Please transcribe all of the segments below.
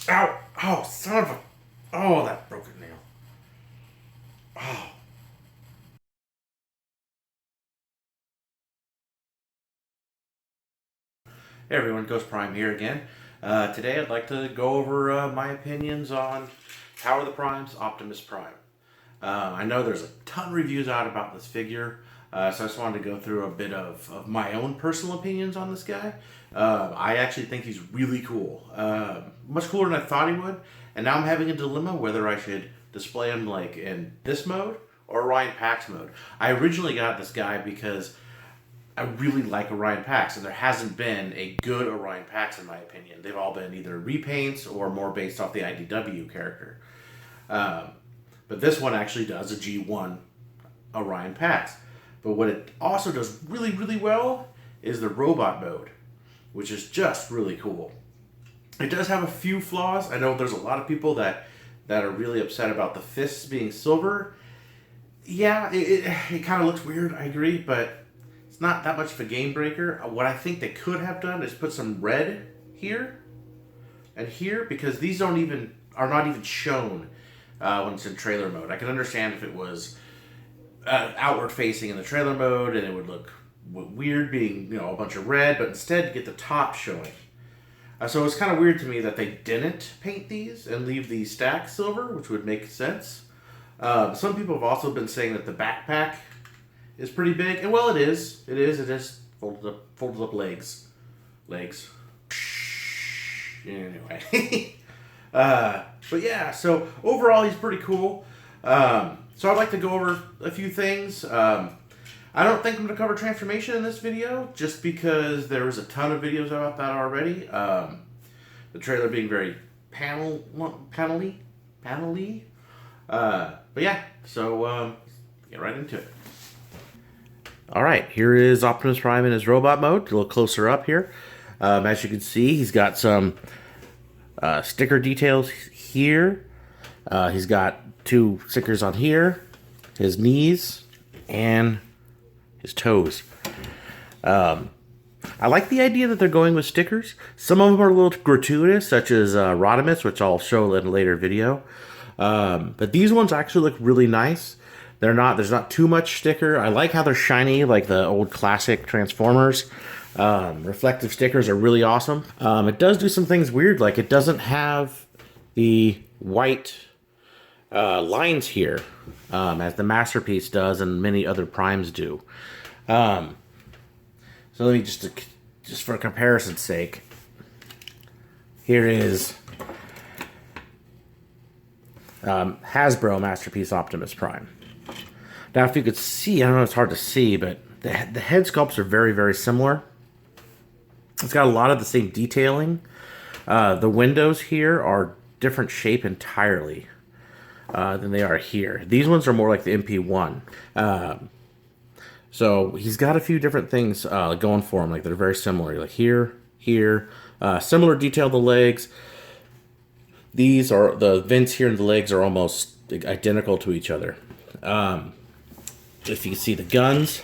Ow! Oh, son of a... Oh, that broken nail. Oh. Hey everyone, Ghostprime here again. Today I'd like to go over my opinions on Power of the Primes Optimus Prime. I know there's a ton of reviews out about this figure, so I just wanted to go through a bit of my own personal opinions on this guy. I actually think he's really cool. Much cooler than I thought he would, and now I'm having a dilemma whether I should display him like in this mode or Orion Pax mode. I originally got this guy because I really like Orion Pax, and there hasn't been a good Orion Pax in my opinion. They've all been either repaints or more based off the IDW character. But this one actually does a G1 Orion Pax. But what it also does really, really well is the robot mode, which is just really cool. It does have a few flaws. I know there's a lot of people that are really upset about the fists being silver. Yeah, it kind of looks weird, I agree, but it's not that much of a game breaker. What I think they could have done is put some red here and here, because these are not even shown when it's in trailer mode. I can understand if it was outward facing in the trailer mode and it would look weird being a bunch of red, but instead you get the top showing. So it's kind of weird to me that they didn't paint these and leave the stack silver, which would make sense. Some people have also been saying that the backpack is pretty big, and well, it is. It is folded up legs. Anyway, but yeah. So overall, he's pretty cool. So I'd like to go over a few things. I don't think I'm going to cover transformation in this video, just because there was a ton of videos about that already. The trailer being very panel-y. But yeah, so get right into it. Alright, here is Optimus Prime in his robot mode. A little closer up here. As you can see, he's got some sticker details here. He's got two stickers on here, his knees, and his toes. I like the idea that they're going with stickers. Some of them are a little gratuitous, such as Rodimus, which I'll show in a later video. But these ones actually look really nice. There's not too much sticker. I like how they're shiny, like the old classic Transformers. Reflective stickers are really awesome. It does do some things weird, like it doesn't have the white lines here, as the Masterpiece does and many other Primes do. So let me just for comparison's sake, here is Hasbro Masterpiece Optimus Prime. Now, if you could see, I don't know, it's hard to see, but the head sculpts are very, very similar. It's got a lot of the same detailing. The windows here are different shape entirely than they are here. These ones are more like the MP1. So he's got a few different things going for him. Like they're very similar. Like here. Similar detail to the legs. These are the vents here and the legs are almost identical to each other. If you can see the guns.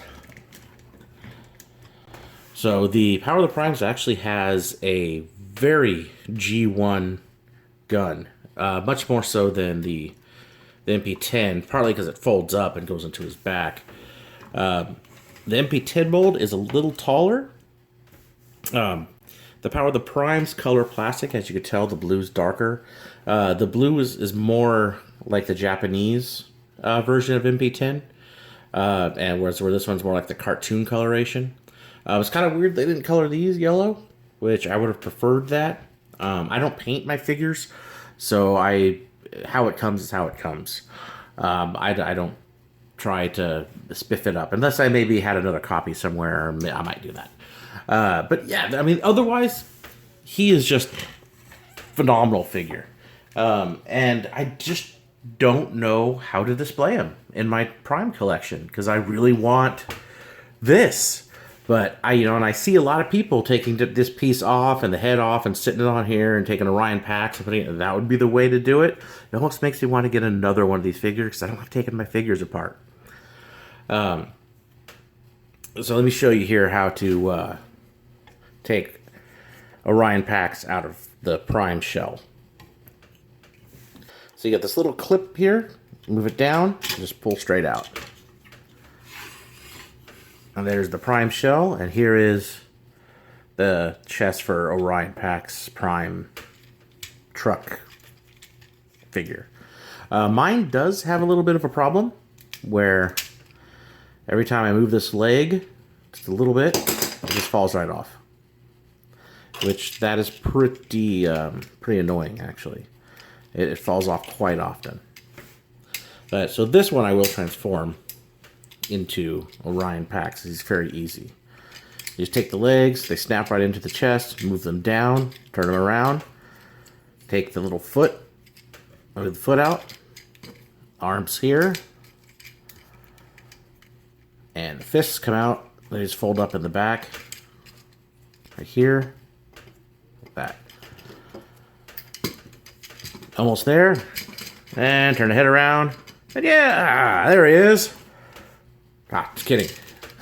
So the Power of the Primes actually has a very G1 gun. Much more so than the MP10, partly because it folds up and goes into his back. The MP10 mold is a little taller. The Power of the Primes color plastic, as you can tell, the blue's darker. The blue is more like the Japanese version of MP10. And where this one's more like the cartoon coloration. It's kind of weird they didn't color these yellow, which I would have preferred that. I don't paint my figures, so how it comes is how it comes. I don't try to spiff it up, unless I maybe had another copy somewhere. I might do that. But yeah, I mean, otherwise, he is just phenomenal figure. And I just don't know how to display him in my Prime collection, because I really want this. But and I see a lot of people taking this piece off and the head off and sitting it on here and taking Orion Pax and putting it. That would be the way to do it. It almost makes me want to get another one of these figures because I don't like taking my figures apart. So let me show you here how to take Orion Pax out of the Prime shell. So you got this little clip here, move it down, and just pull straight out. And there's the Prime shell, and here is the chest for Orion Pax Prime truck figure. Mine does have a little bit of a problem where every time I move this leg just a little bit, it just falls right off. Which that is pretty annoying, actually. It falls off quite often. But so this one I will transform into Orion Pax. It's very easy. You just take the legs, they snap right into the chest, move them down, turn them around, take the little foot, move the foot out, arms here, and the fists come out. They just fold up in the back, right here, like that. Almost there, and turn the head around, and yeah, there he is. Ah, just kidding.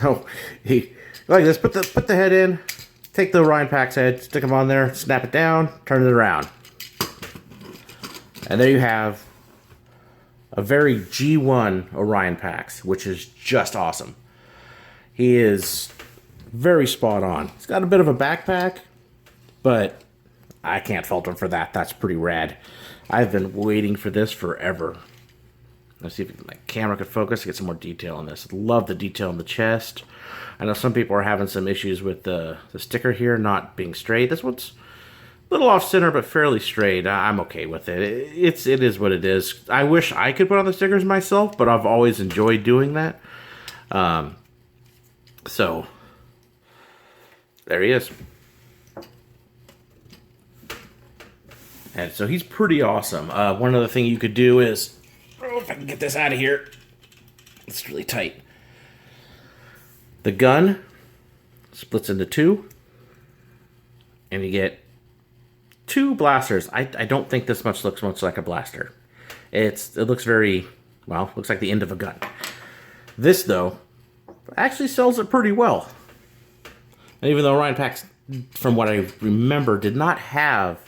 Oh, he like this. Put the head in. Take the Orion Pax head, stick him on there, snap it down, turn it around, and there you have a very G1 Orion Pax, which is just awesome. He is very spot on. He's got a bit of a backpack, but I can't fault him for that. That's pretty rad. I've been waiting for this forever. Let's see if my camera could focus to get some more detail on this. Love the detail in the chest. I know some people are having some issues with the sticker here not being straight. This one's a little off center, but fairly straight. I'm okay with it. It is what it is. I wish I could put on the stickers myself, but I've always enjoyed doing that. So there he is. And so he's pretty awesome. One other thing you could do is, oh, if I can get this out of here. It's really tight. The gun splits into two, and you get two blasters. I don't think this looks much like a blaster. It looks very, well, looks like the end of a gun. This, though, actually sells it pretty well. And even though Orion Pax, from what I remember, did not have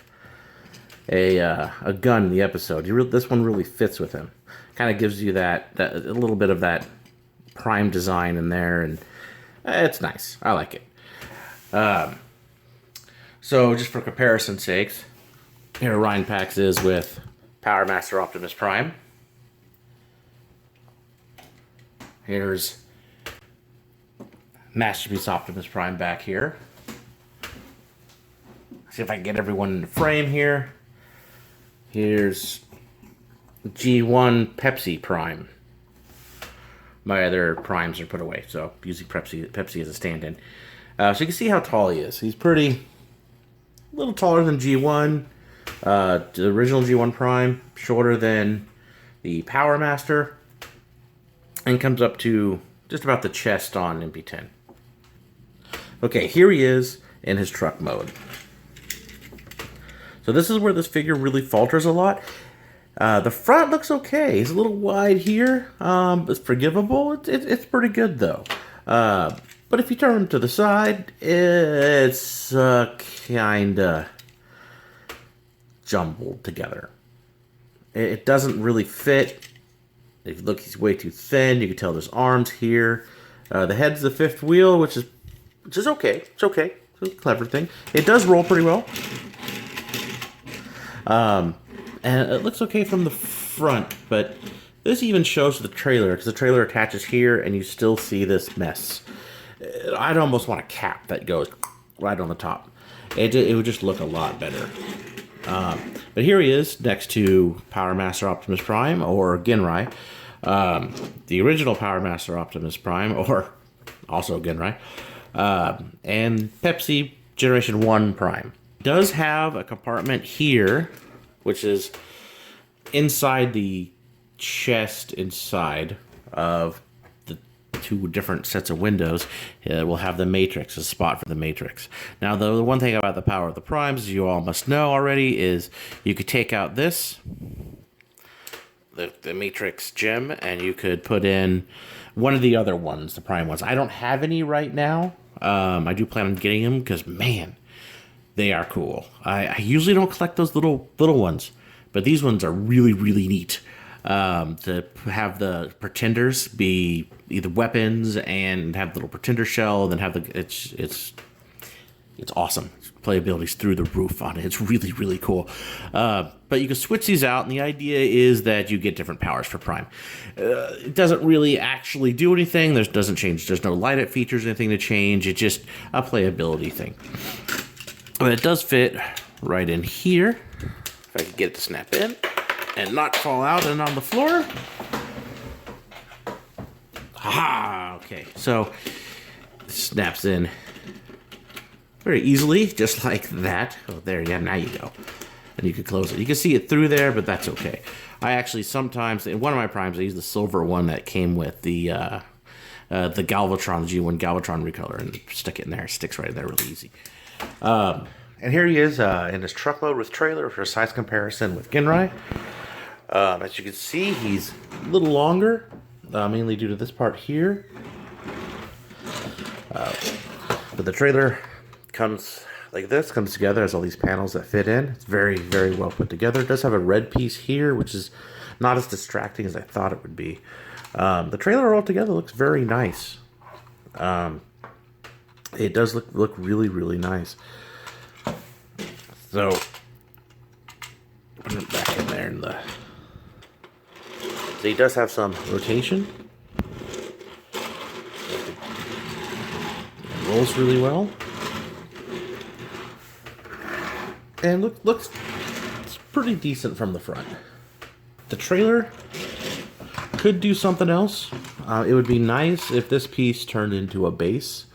a gun in the episode, this one really fits with him. Kind of gives you that a little bit of that Prime design in there, and it's nice. I like it. So just for comparison's sakes, here Orion Pax is with Power Master Optimus Prime. Here's Masterpiece Optimus Prime back here. See if I can get everyone in the frame here. Here's G1 Pepsi Prime. My other primes are put away, so using Pepsi as a stand-in. So you can see how tall he is. He's a little taller than G1, the original G1 Prime, shorter than the Power Master, and comes up to just about the chest on MP10. Okay, here he is in his truck mode. So this is where this figure really falters a lot. The front looks okay. He's a little wide here. It's forgivable. It's pretty good, though. But if you turn him to the side, it's kind of jumbled together. It doesn't really fit. If you look, he's way too thin. You can tell there's arms here. The head's the fifth wheel, which is okay. It's okay. It's a clever thing. It does roll pretty well. And it looks okay from the front, but this even shows the trailer, because the trailer attaches here, and you still see this mess. I'd almost want a cap that goes right on the top. It would just look a lot better. But here he is, next to Power Master Optimus Prime, or Genrai. The original Power Master Optimus Prime, or also Genrai. And Pepsi Generation 1 Prime. Does have a compartment here, which is inside the chest inside of the two different sets of windows. We'll have the Matrix, a spot for the Matrix. Now, the one thing about the power of the Primes, as you all must know already, is you could take out this, the Matrix gem, and you could put in one of the other ones, the Prime ones. I don't have any right now. I do plan on getting them because, man, they are cool. I usually don't collect those little ones, But these ones are really, really neat. To have the pretenders be either weapons and have the little pretender shell, and then have the it's awesome. Playability's through the roof on it. It's really, really cool. But you can switch these out, and the idea is that you get different powers for Prime. It doesn't really actually do anything. Doesn't change. There's no light up features, anything to change. It's just a playability thing. But it does fit right in here. If I can get it to snap in and not fall out and on the floor. Haha! Okay, so it snaps in very easily, just like that. Oh, there, yeah, now you go. And you can close it. You can see it through there, but that's okay. I actually sometimes, in one of my Primes, I use the silver one that came with the Galvatron, the G1 Galvatron recolor, and stick it in there. It sticks right in there really easy. And here he is in his truck mode with trailer for a size comparison with Ginrai. As you can see, he's a little longer, mainly due to this part here. But the trailer comes like this, comes together, has all these panels that fit in. It's very, very well put together. It does have a red piece here, which is not as distracting as I thought it would be. The trailer altogether looks very nice. It does look really, really nice. So, put it back in there in the... So he does have some rotation. It rolls really well. And looks it's pretty decent from the front. The trailer could do something else. It would be nice if this piece turned into a base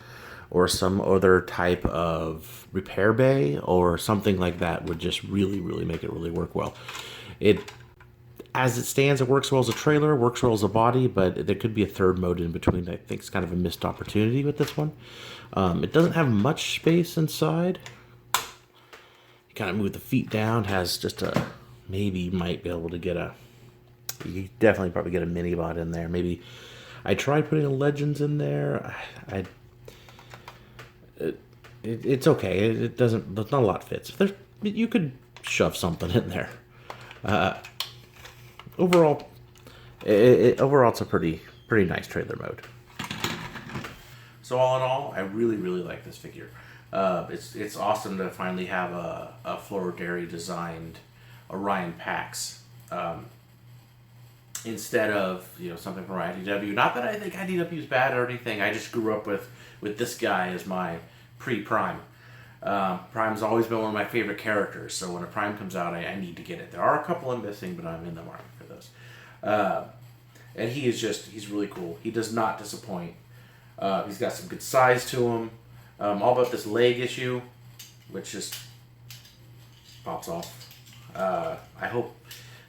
or some other type of repair bay or something like that would just really, really make it really work well. As it stands, it works well as a trailer, works well as a body, but there could be a third mode in between. I think it's kind of a missed opportunity with this one. It doesn't have much space inside. You kind of move the feet down, has just a, maybe you might be able to get a, you definitely probably get a mini bot in there. Maybe, I tried putting a Legends in there. It's okay. It doesn't, not a lot fits. You could shove something in there. Overall, it's a pretty nice trailer mode. So all in all, I really, really like this figure. It's awesome to finally have a Floridary designed Orion Pax instead of something from IDW. Not that I think IDW is bad or anything. I just grew up with this guy as my pre-Prime. Prime's always been one of my favorite characters, so when a Prime comes out, I need to get it. There are a couple I'm missing, but I'm in the market for those. And he's really cool. He does not disappoint. He's got some good size to him. All about this leg issue, which just pops off. I hope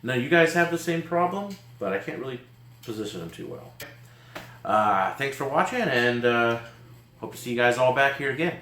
none of you guys have the same problem, but I can't really position them too well. Thanks for watching, and hope to see you guys all back here again.